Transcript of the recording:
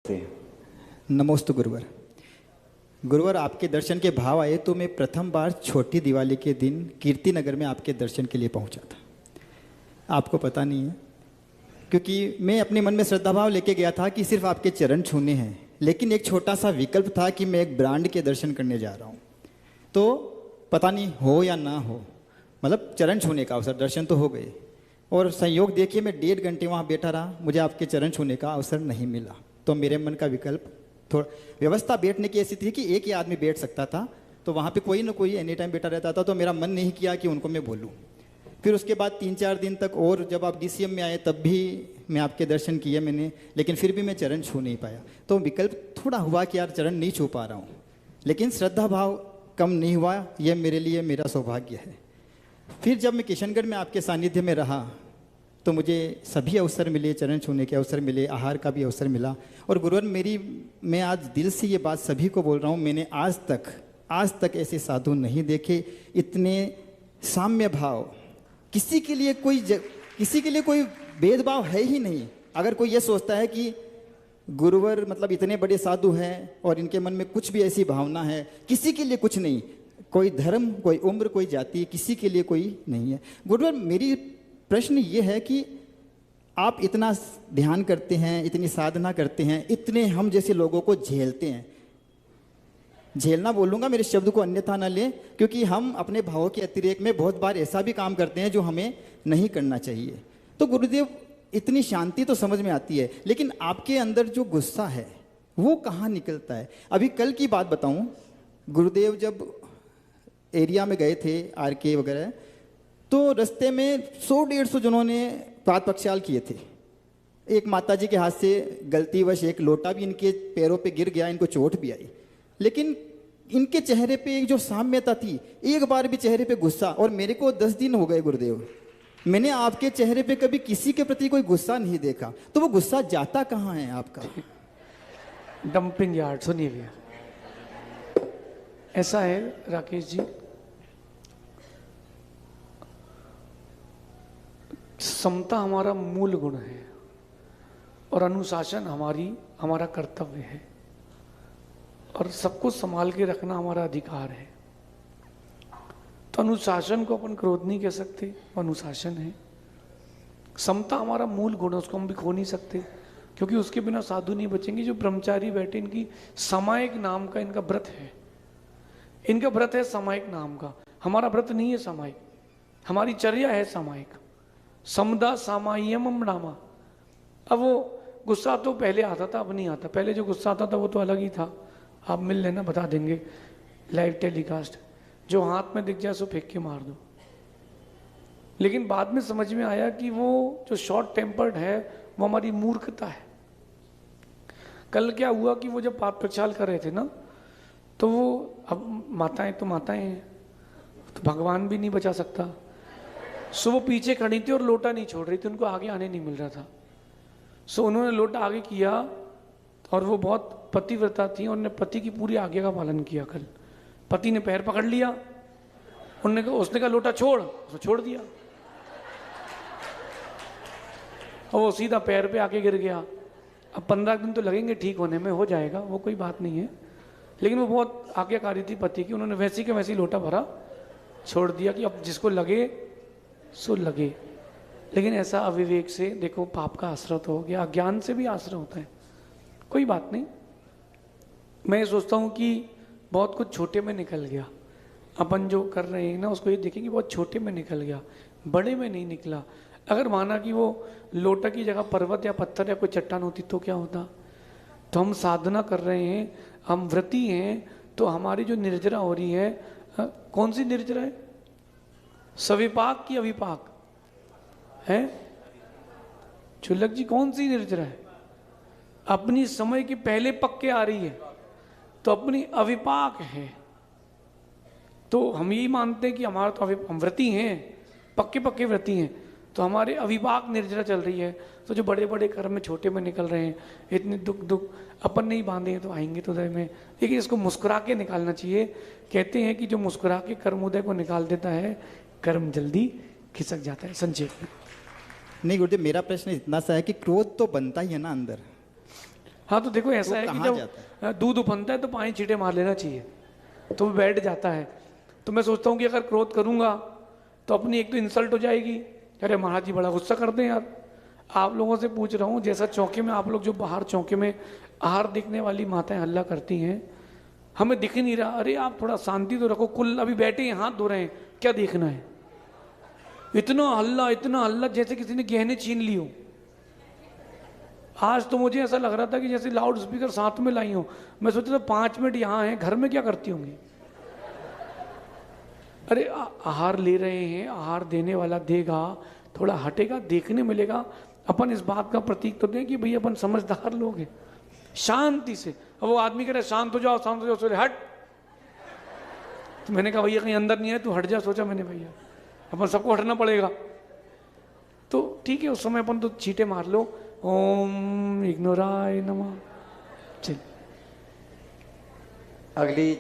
से नमोस्तु गुरुवर। गुरुवर, आपके दर्शन के भाव आए तो मैं प्रथम बार छोटी दिवाली के दिन कीर्ति नगर में आपके दर्शन के लिए पहुंचा था। आपको पता नहीं है, क्योंकि मैं अपने मन में श्रद्धा भाव लेके गया था कि सिर्फ आपके चरण छूने हैं, लेकिन एक छोटा सा विकल्प था कि मैं एक ब्रांड के दर्शन करने जा रहा हूँ। तो पता नहीं हो या ना हो, मतलब चरण छूने का अवसर, दर्शन तो हो गए, और संयोग देखिए मैं 1.5 घंटे वहाँ बैठा रहा, मुझे आपके चरण छूने का अवसर नहीं मिला। तो मेरे मन का विकल्प, थोड़ा व्यवस्था बैठने की ऐसी थी कि एक ही आदमी बैठ सकता था, तो वहाँ पे कोई ना कोई एनी टाइम बैठा रहता था, तो मेरा मन नहीं किया कि उनको मैं बोलूँ। फिर उसके बाद 3-4 दिन तक, और जब आप DCM में आए तब भी मैं आपके दर्शन किए मैंने, लेकिन फिर भी मैं चरण छू नहीं पाया। तो विकल्प थोड़ा हुआ कि यार चरण नहीं छू पा रहा हूँ, लेकिन श्रद्धा भाव कम नहीं हुआ, यह मेरे लिए मेरा सौभाग्य है। फिर जब मैं किशनगढ़ में आपके सानिध्य में रहा तो मुझे सभी अवसर मिले, चरण छूने के अवसर मिले, आहार का भी अवसर मिला। और गुरुवर, मैं आज दिल से ये बात सभी को बोल रहा हूँ, मैंने आज तक ऐसे साधु नहीं देखे, इतने साम्य भाव, किसी के लिए कोई भेदभाव है ही नहीं। अगर कोई ये सोचता है कि गुरुवर मतलब इतने बड़े साधु हैं और इनके मन में कुछ भी ऐसी भावना है, किसी के लिए कुछ नहीं, कोई धर्म, कोई उम्र, कोई जाति, किसी के लिए कोई नहीं है। गुरुवर, मेरी प्रश्न ये है कि आप इतना ध्यान करते हैं, इतनी साधना करते हैं, इतने हम जैसे लोगों को झेलते हैं, झेलना बोलूँगा, मेरे शब्द को अन्यथा ना लें, क्योंकि हम अपने भावों के अतिरेक में बहुत बार ऐसा भी काम करते हैं जो हमें नहीं करना चाहिए। तो गुरुदेव, इतनी शांति तो समझ में आती है, लेकिन आपके अंदर जो गुस्सा है वो कहाँ निकलता है? अभी कल की बात बताऊँ, गुरुदेव जब एरिया में गए थे RK वगैरह, तो रास्ते में 100-150 जनों ने पाद प्रक्षाल किए थे। एक माताजी के हाथ से गलतीवश एक लोटा भी इनके पैरों पे गिर गया, इनको चोट भी आई, लेकिन इनके चेहरे पे एक जो साम्यता थी, एक बार भी चेहरे पे गुस्सा। और मेरे को 10 दिन हो गए गुरुदेव, मैंने आपके चेहरे पे कभी किसी के प्रति कोई गुस्सा नहीं देखा। तो वो गुस्सा जाता कहाँ है आपका? Dumping yard. सुनिए भैया, ऐसा है राकेश जी, समता हमारा मूल गुण है और अनुशासन हमारा कर्तव्य है, और सबको संभाल के रखना हमारा अधिकार है। तो अनुशासन को अपन क्रोध नहीं कह सकते, वो अनुशासन है। समता हमारा मूल गुण है, उसको हम भी खो नहीं सकते, क्योंकि उसके बिना साधु नहीं बचेंगे। जो ब्रह्मचारी बैठे, इनकी सामायिक नाम का इनका व्रत है, इनका व्रत है सामायिक नाम का। हमारा व्रत नहीं है सामायिक, हमारी चर्या है सामायिक। समदा सामायियम नामा। अब वो गुस्सा तो पहले आता था, अब नहीं आता। पहले जो गुस्सा आता था वो तो अलग ही था, आप मिल लेना, बता देंगे लाइव टेलीकास्ट। जो हाथ में दिख जाए सो फेंक के मार दो। लेकिन बाद में समझ में आया कि वो जो शॉर्ट टेम्पर्ड है वो हमारी मूर्खता है। कल क्या हुआ कि वो जब पाद प्रक्षाल कर रहे थे ना, तो वो, अब माताएं तो माताएं हैं, तो भगवान भी नहीं बचा सकता। सो वो पीछे खड़ी थी और लोटा नहीं छोड़ रही थी, उनको आगे आने नहीं मिल रहा था। सो उन्होंने लोटा आगे किया, और वो बहुत पतिव्रता थी, उन्होंने पति की पूरी आज्ञा का पालन किया। कल पति ने पैर पकड़ लिया, उसने कहा लोटा छोड़, उसने छोड़ दिया, और वो सीधा पैर पे आके गिर गया। अब 15 दिन तो लगेंगे ठीक होने में, हो जाएगा, वो कोई बात नहीं है। लेकिन वो बहुत आज्ञाकारी थी पति की, उन्होंने वैसी के वैसी लोटा भरा, छोड़ दिया कि अब जिसको लगे सो लगे। लेकिन ऐसा अविवेक से, देखो, पाप का आश्रय तो हो गया, अज्ञान से भी आश्रय होता है, कोई बात नहीं। मैं सोचता हूँ कि बहुत कुछ छोटे में निकल गया। अपन जो कर रहे हैं ना, उसको ये देखें कि बहुत छोटे में निकल गया, बड़े में नहीं निकला। अगर माना कि वो लोटा की जगह पर्वत या पत्थर या कोई चट्टान होती तो क्या होता? तो हम साधना कर रहे हैं, हम व्रती हैं, तो हमारी जो निर्जरा हो रही है, कौन सी निर्जरा है? सविपाक की अविपाक है? चुल्लक जी, कौन सी निर्जरा है? अपनी समय के पहले पक के आ रही है, तो अपनी अविपाक है। तो हम यही मानते हैं कि हमारा तो हम व्रती हैं, पक्के पक्के व्रती हैं, तो हमारे अविपाक निर्जरा चल रही है। तो जो बड़े बड़े कर्म में छोटे में निकल रहे हैं, इतने दुख अपन नहीं बांधे हैं तो आएंगे तो उदय में। लेकिन इसको मुस्कुरा के निकालना चाहिए। कहते हैं कि जो मुस्कुरा के कर्म उदय को निकाल देता है, कर्म जल्दी खिसक जाता है। संक्षेप में नहीं गुरुदेव, मेरा प्रश्न इतना सा है कि क्रोध तो बनता ही है ना अंदर, हाँ तो देखो ऐसा वो है कि कहाँ जाता जब दूध उफनता है तो 5 छींटे मार लेना चाहिए, तो वो बैठ जाता है। तो मैं सोचता हूँ कि अगर क्रोध करूँगा तो अपनी एक तो इंसल्ट हो जाएगी, अरे महाराज जी बड़ा गुस्सा करते हैं यार। आप लोगों से पूछ रहा हूँ, जैसा चौके में आप लोग जो बाहर चौके में आहार देखने वाली माताएं हल्ला करती हैं, हमें दिख ही नहीं रहा, अरे आप थोड़ा शांति तो रखो, कुल अभी बैठे हैं हाथ धो रहे हैं, क्या देखना है? इतना हल्ला जैसे किसी ने गहने छीन ली हो। आज तो मुझे ऐसा लग रहा था कि जैसे लाउड स्पीकर साथ में लाई हो। मैं सोचा था 5 मिनट यहाँ हैं, घर में क्या करती होंगी? अरे आहार ले रहे हैं, आहार देने वाला देगा, थोड़ा हटेगा, देखने मिलेगा। अपन इस बात का प्रतीक तो दें कि भाई अपन समझदार लोग हैं, शांति से। अब वो आदमी कह रहे शांत हो जाओ, शांत हो जाओ, सोचे हट। तो मैंने कहा भैया कहीं अंदर नहीं है, तू हट जा। सोचा मैंने भैया अपन सबको हटना पड़ेगा, तो ठीक है उस समय अपन तो छींटे मार लो, ओम इग्नोराय नमः। चल अगली